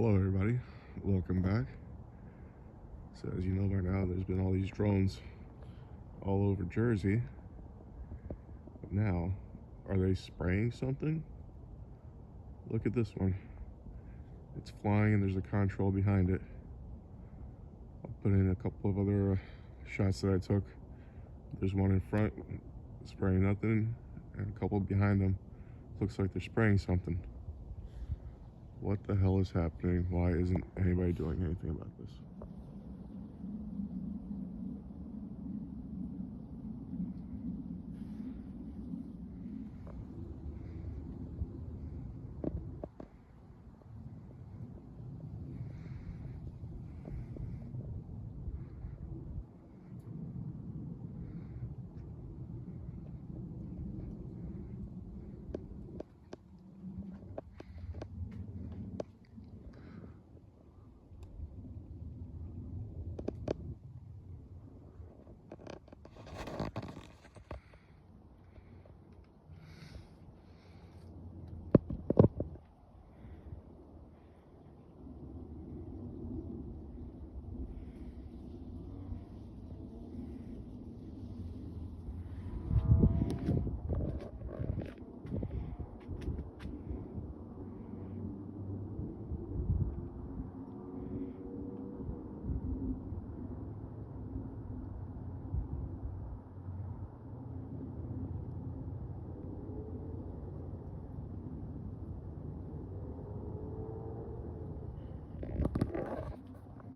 Hello everybody, welcome back. So as you know by now, there's been all these drones all over Jersey. But now, are they spraying something? Look at this one. It's flying and there's a control behind it. I'll put in a couple of other shots that I took. There's one in front spraying nothing, and a couple behind them. Looks like they're spraying something. What the hell is happening? Why isn't anybody doing anything about this?